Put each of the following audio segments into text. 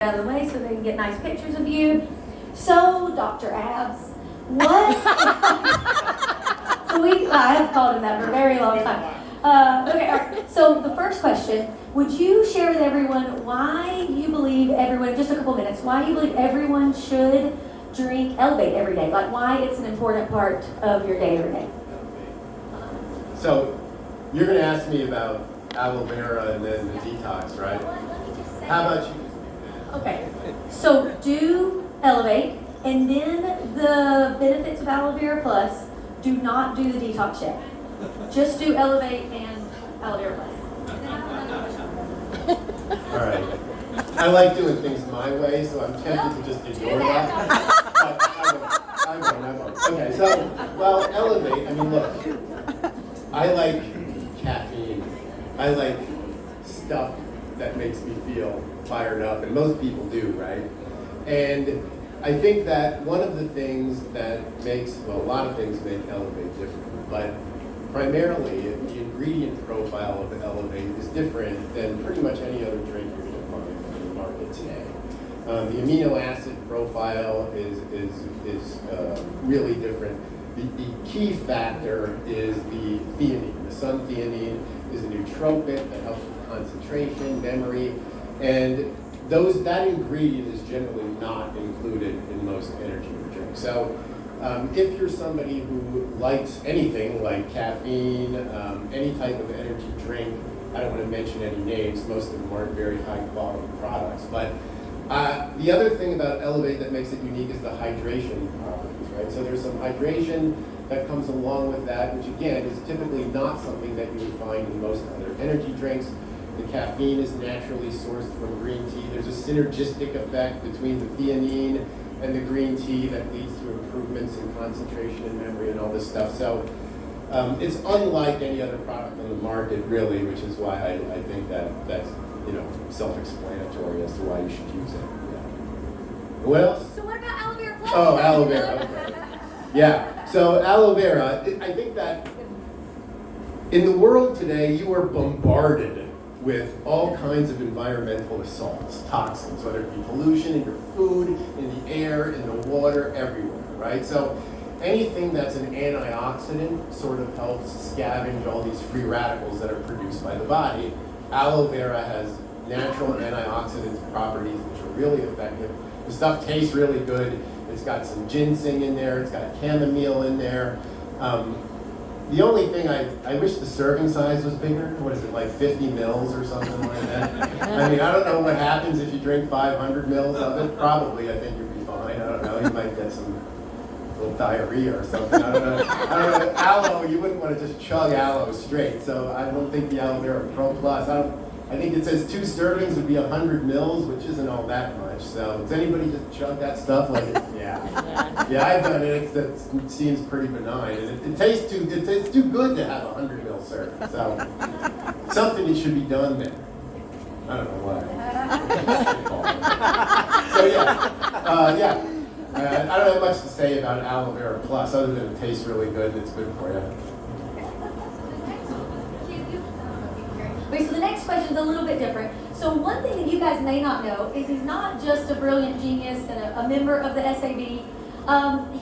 out of the way so they can get nice pictures of you. So, Dr. Abs, what? I have called him that for a very long time. Okay, all right. So the first question, would you share with everyone why you believe everyone, just a couple minutes, why you believe everyone should drink Elevate every day? Like why it's an important part of your day every day? So you're going to ask me about aloe vera and then the detox, right? How about you? Okay, so do Elevate, and then the benefits of aloe vera plus, do not do the detox yet. Just do Elevate and aloe vera plus. All right. I like doing things my way, so I'm tempted to just ignore that. But I won't. Okay, so, well, Elevate, I mean, look, I like caffeine. I like stuff that makes me feel fired up, and most people do, right? And I think that one of the things that makes, well, a lot of things make Elevate different, but primarily the ingredient profile of Elevate is different than pretty much any other drink you're going to find in the market today. The amino acid profile is really different. The key factor is the theanine. The sun-theanine is a nootropic that helps with concentration, memory, and that ingredient is generally not included in most energy drinks. So if you're somebody who likes anything like caffeine, any type of energy drink, I don't want to mention any names, most of them aren't very high quality products, but the other thing about Elevate that makes it unique is the hydration properties, right? So there's some hydration that comes along with that, which again is typically not something that you would find in most other energy drinks. The caffeine is naturally sourced from green tea. There's a synergistic effect between the theanine and the green tea that leads to improvements in concentration and memory and all this stuff. So it's unlike any other product on the market, really, which is why I think that's self-explanatory as to why you should use it. Yeah. What else? So what about aloe vera plus? Oh, aloe vera. Okay. Yeah. So aloe vera, I think that in the world today, you are bombarded with all kinds of environmental assaults, toxins, whether it be pollution in your food, in the air, in the water, everywhere, right? So anything that's an antioxidant sort of helps scavenge all these free radicals that are produced by the body. Aloe vera has natural antioxidant properties which are really effective. The stuff tastes really good. It's got some ginseng in there. It's got chamomile in there. The only thing I wish the serving size was bigger. What is it, like 50 mils or something like that? I mean, I don't know what happens if you drink 500 mils of it. Probably, I think you'd be fine. I don't know. You might get some little diarrhea or something. I don't know. Aloe, you wouldn't want to just chug aloe straight. So I don't think the aloe vera Pro Plus. I think it says 2 servings would be 100 mils, which isn't all that much. So does anybody just chug that stuff like it? Yeah, I've done it. It seems pretty benign, and it tastes too good to have 100 mil serving. So something that should be done there. I don't know why. So yeah. I don't have much to say about aloe vera plus, other than it tastes really good and it's good for you. Okay, so the next question is a little bit different. So one thing that you guys may not know is he's not just a brilliant genius and a member of the SAB.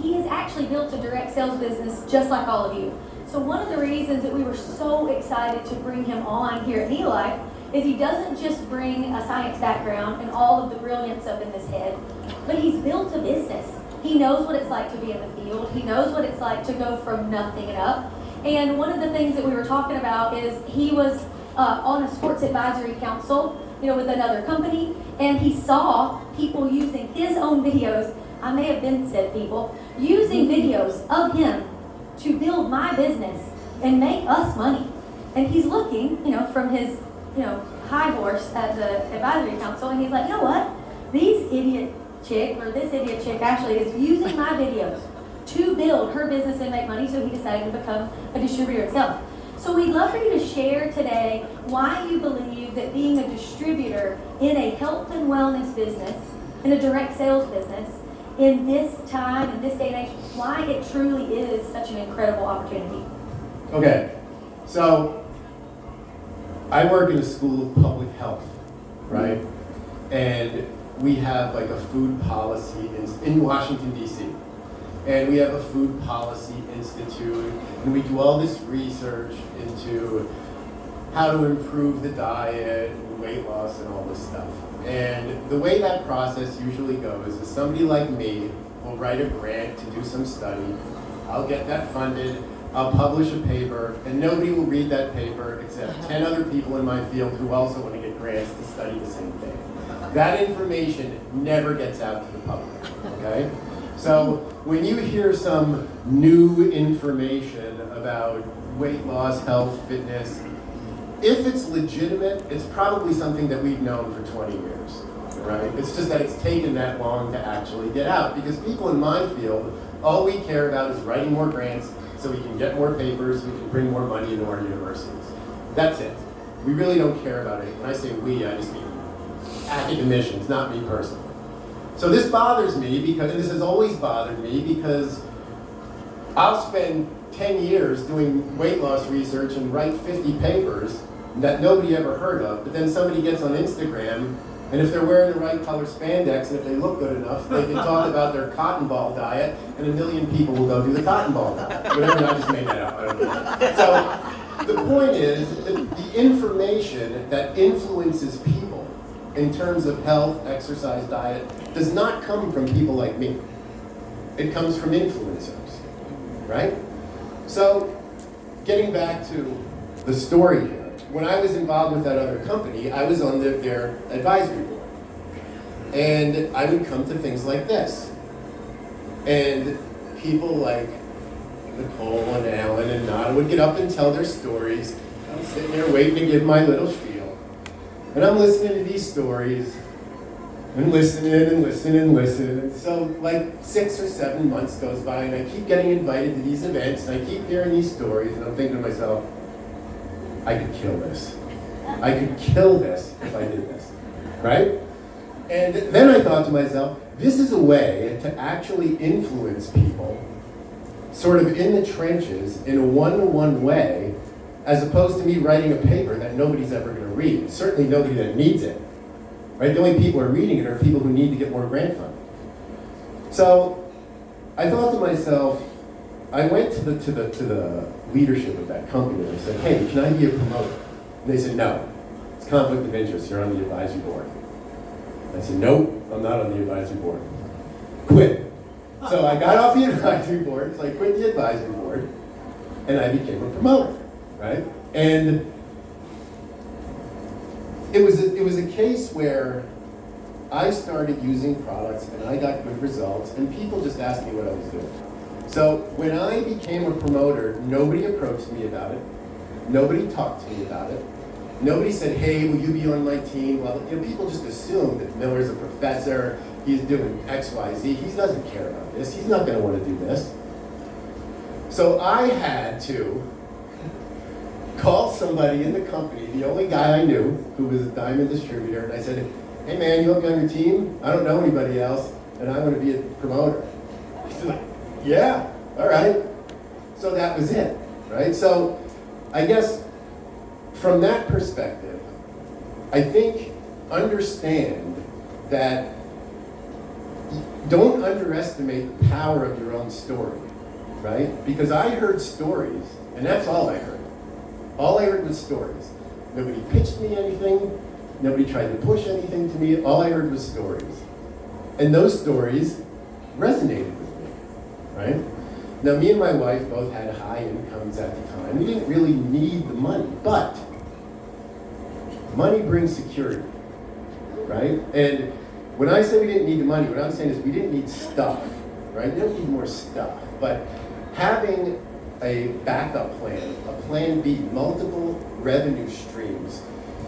He has actually built a direct sales business just like all of you. So one of the reasons that we were so excited to bring him on here at Neolife is he doesn't just bring a science background and all of the brilliance up in his head, but he's built a business. He knows what it's like to be in the field. He knows what it's like to go from nothing and up. And one of the things that we were talking about is he was on a sports advisory council, with another company, and he saw people using his own videos. I may have been said people using videos of him to build my business and make us money. And he's looking, from his, high horse at the advisory council, and he's like, you know what? This idiot chick actually is using my videos to build her business and make money. So he decided to become a distributor himself. So we'd love for you to share today why you believe that being a distributor in a health and wellness business, in a direct sales business, in this time, in this day and age, why it truly is such an incredible opportunity. Okay, so I work in a school of public health, right? And we have like a food policy in Washington, D.C. And we have a food policy institute, and we do all this research into how to improve the diet, and weight loss, and all this stuff. And the way that process usually goes is somebody like me will write a grant to do some study. I'll get that funded, I'll publish a paper, and nobody will read that paper except 10 other people in my field who also want to get grants to study the same thing. That information never gets out to the public, okay? So when you hear some new information about weight loss, health, fitness, if it's legitimate, it's probably something that we've known for 20 years, right? It's just that it's taken that long to actually get out, because people in my field, all we care about is writing more grants so we can get more papers, we can bring more money into our universities. That's it. We really don't care about it. When I say we, I just mean academicians, not me personally. So this bothers me because, and this has always bothered me, because I'll spend 10 years doing weight loss research and write 50 papers that nobody ever heard of, but then somebody gets on Instagram, and if they're wearing the right color spandex, and if they look good enough, they can talk about their cotton ball diet, and 1 million people will go do the cotton ball diet. Whatever, I just made that up, I don't know. So the point is, the information that influences people in terms of health, exercise, diet, does not come from people like me. It comes from influencers, right? So, getting back to the story here, when I was involved with that other company, I was on their advisory board. And I would come to things like this. And people like Nicole and Alan and Nada would get up and tell their stories. I'm sitting there waiting to give my little spiel. And I'm listening to these stories, and listening and listening and listening. And so like 6 or 7 months goes by, and I keep getting invited to these events, and I keep hearing these stories, and I'm thinking to myself, I could kill this. I could kill this if I did this, right? And then I thought to myself, this is a way to actually influence people sort of in the trenches in a one-to-one way, as opposed to me writing a paper that nobody's ever going to read. Certainly nobody that needs it. Right? The only people who are reading it are people who need to get more grant funding. So I thought to myself, I went to the leadership of that company and I said, hey, can I be a promoter? And they said, no, it's conflict of interest, you're on the advisory board. I said, nope, I'm not on the advisory board. Quit. So I got off the advisory board, so I quit the advisory board, and I became a promoter, right? And it was a case where I started using products and I got good results, and people just asked me what I was doing. So when I became a promoter, nobody approached me about it. Nobody talked to me about it. Nobody said, hey, will you be on my team? Well, people just assume that Miller's a professor, he's doing X, Y, Z. He doesn't care about this. He's not going to want to do this. So I had to call somebody in the company, the only guy I knew, who was a diamond distributor, and I said, hey man, you want to be on your team? I don't know anybody else, and I want to be a promoter. He said, yeah, all right. So that was it, right? So I guess from that perspective, I think understand that don't underestimate the power of your own story, right? Because I heard stories, and that's all I heard. All I heard was stories. Nobody pitched me anything. Nobody tried to push anything to me. All I heard was stories. And those stories resonated with me, right? Now, me and my wife both had high incomes at the time. We didn't really need the money, but money brings security, right? And when I say we didn't need the money, what I'm saying is we didn't need stuff, right? We don't need more stuff, but having a backup plan, a plan B, multiple revenue streams,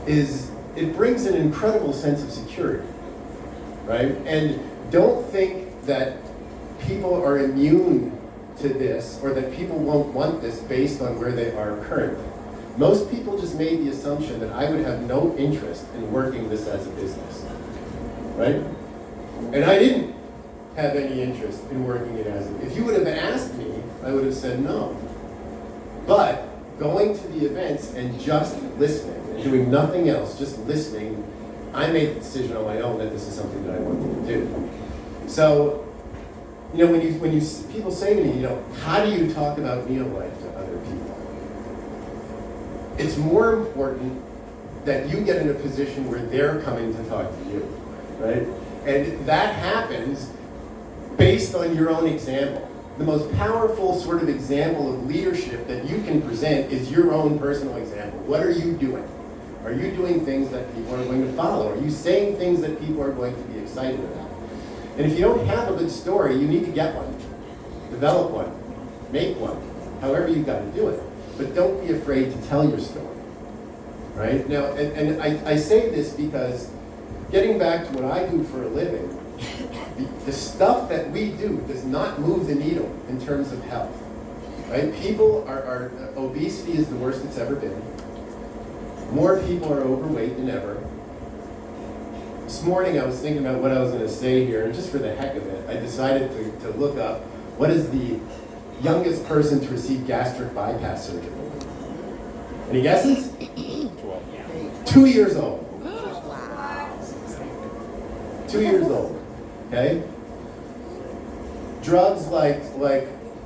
it brings an incredible sense of security, right? And don't think that people are immune to this or that people won't want this based on where they are currently. Most people just made the assumption that I would have no interest in working this as a business, right? And I didn't have any interest in working it as a, if you would have asked me, I would have said no. But going to the events and just listening and doing nothing else, just listening, I made the decision on my own that this is something that I wanted to do. So, you know, when people say to me, you know, how do you talk about meal life to other people? It's more important that you get in a position where they're coming to talk to you, right? And that happens based on your own example. The most powerful sort of example of leadership that you can present is your own personal example. What are you doing? Are you doing things that people are going to follow? Are you saying things that people are going to be excited about? And if you don't have a good story, you need to get one. Develop one. Make one. However you got to do it. But don't be afraid to tell your story. Right? Now, and I say this because getting back to what I do for a living, the stuff that we do does not move the needle in terms of health. Right? People are obesity is the worst it's ever been. More people are overweight than ever. This morning I was thinking about what I was going to say here, and just for the heck of it, I decided to look up what is the youngest person to receive gastric bypass surgery. Any guesses? 2 years old. 2 years old. Okay? Drugs like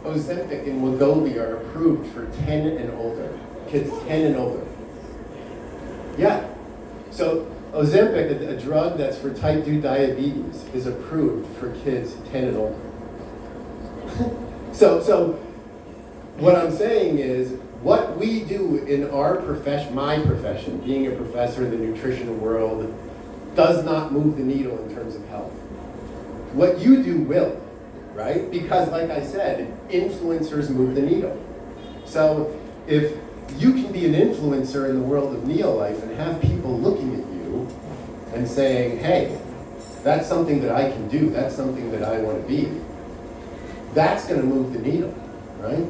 Ozempic and Wegovy are approved for 10 and older. Kids 10 and older. Yeah. So Ozempic, a drug that's for type 2 diabetes, is approved for kids 10 and older. So what I'm saying is, what we do in our profession, my profession, being a professor in the nutrition world, does not move the needle in terms of health. What you do will, right? Because like I said, influencers move the needle. So if you can be an influencer in the world of Neolife and have people looking at you and saying, hey, that's something that I can do, that's something that I want to be, that's going to move the needle, right?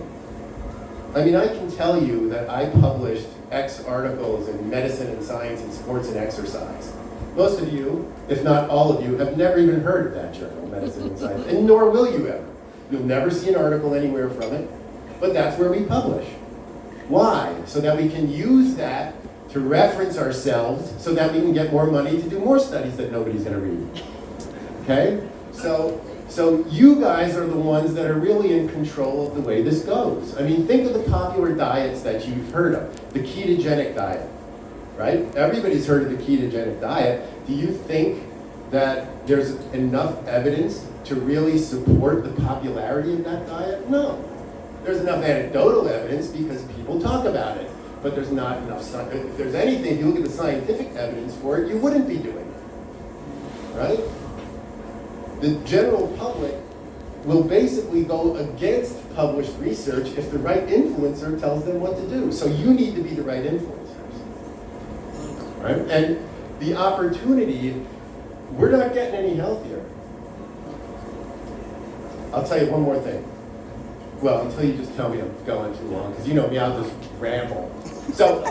I mean, I can tell you that I published X articles in Medicine and Science and Sports and Exercise. Most of you, if not all of you, have never even heard of that journal, Medicine and Science, and nor will you ever. You'll never see an article anywhere from it, but that's where we publish. Why? So that we can use that to reference ourselves so that we can get more money to do more studies that nobody's going to read. Okay? So you guys are the ones that are really in control of the way this goes. I mean, think of the popular diets that you've heard of. The ketogenic diet, right? Everybody's heard of the ketogenic diet. Do you think that there's enough evidence to really support the popularity of that diet? No. There's enough anecdotal evidence because people talk about it, but there's not enough. If there's anything, if you look at the scientific evidence for it, you wouldn't be doing it, right? The general public will basically go against published research if the right influencer tells them what to do. So you need to be the right influencers, right? And the opportunity, we're not getting any healthier. I'll tell you one more thing. Well, until you just tell me I'm going too long, because you know me, I'll just ramble. So,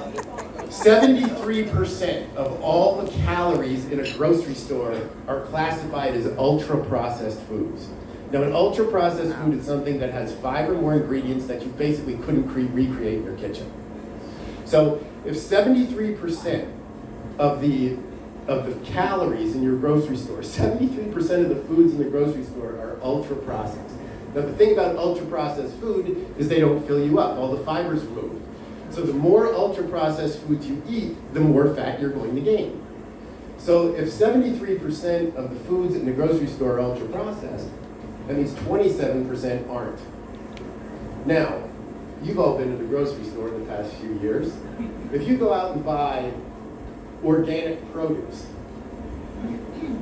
73% of all the calories in a grocery store are classified as ultra-processed foods. Now, an ultra-processed food is something that has 5 or more ingredients that you basically couldn't recreate in your kitchen. So, if 73% of the calories in your grocery store, 73% of the foods in the grocery store are ultra-processed. Now, the thing about ultra-processed food is they don't fill you up. All the fiber's removed. So the more ultra-processed foods you eat, the more fat you're going to gain. So if 73% of the foods in the grocery store are ultra-processed, that means 27% aren't. Now, you've all been to the grocery store in the past few years. If you go out and buy organic produce,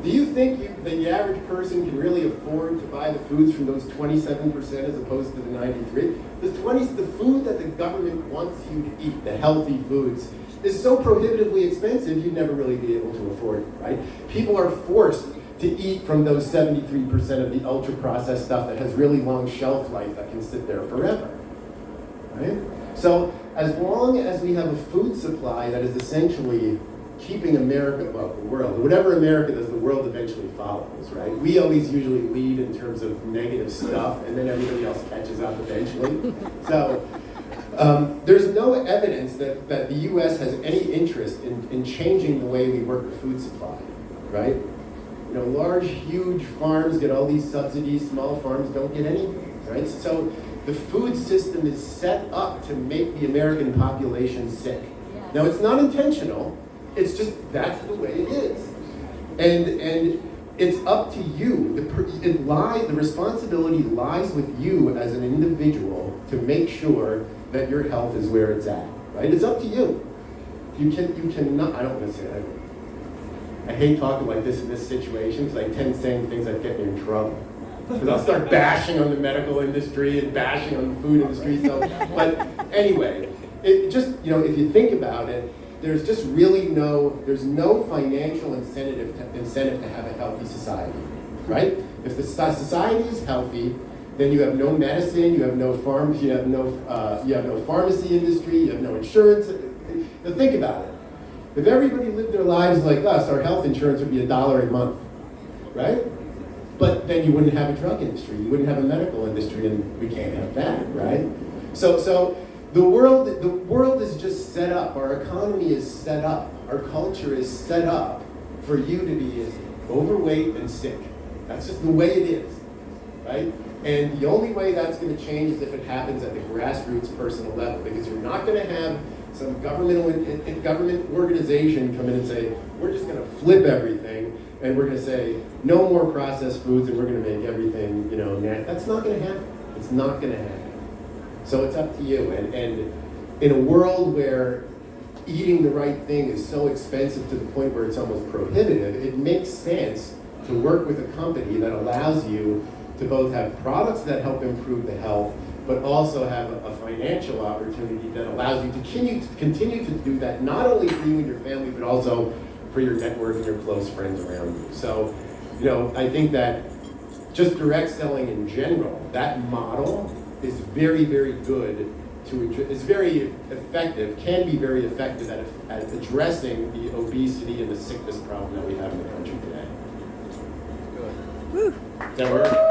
do you think the average person can really afford to buy the foods from those 27% as opposed to the 93%? The food that the government wants you to eat, the healthy foods, is so prohibitively expensive you'd never really be able to afford it, right? People are forced to eat from those 73% of the ultra-processed stuff that has really long shelf life that can sit there forever, right? So as long as we have a food supply that is essentially keeping America, well, the world, whatever America does, the world eventually follows, right? We always usually lead in terms of negative stuff, and then everybody else catches up eventually. So There's no evidence that the U.S. has any interest in changing the way we work with food supply, right? You know, large, huge farms get all these subsidies, small farms don't get anything, right? So the food system is set up to make the American population sick. Yes. Now, it's not intentional, it's just that's the way it is. And it's up to you. The responsibility lies with you as an individual to make sure that your health is where it's at, right? It's up to you. You cannot, I don't want to say that. I hate talking like this in this situation because I tend saying things that get me in trouble. Because I'll start bashing on the medical industry and bashing on the food industry. So, but anyway, it just, you know, if you think about it, there's just really there's no financial incentive to have a healthy society, right? If the society is healthy, then you have no medicine, you have no farms, you have no pharmacy industry, you have no insurance. Now think about it. If everybody lived their lives like us, our health insurance would be $1 a month, right? But then you wouldn't have a drug industry, you wouldn't have a medical industry, and we can't have that, right? So the world is just set up. Our economy is set up. Our culture is set up for you to be overweight and sick. That's just the way it is, right? And the only way that's going to change is if it happens at the grassroots personal level, because you're not going to have some government organization come in and say, we're just going to flip everything, and we're going to say, no more processed foods, and we're going to make everything, you know, that's not going to happen. It's not going to happen. So it's up to you. And in a world where eating the right thing is so expensive to the point where it's almost prohibitive, it makes sense to work with a company that allows you to both have products that help improve the health, but also have a financial opportunity that allows you to continue to do that, not only for you and your family, but also for your network and your close friends around you. So, you know, I think that just direct selling in general, that model is very, very good is very effective, can be very effective at addressing the obesity and the sickness problem that we have in the country today. Woo. Does that work?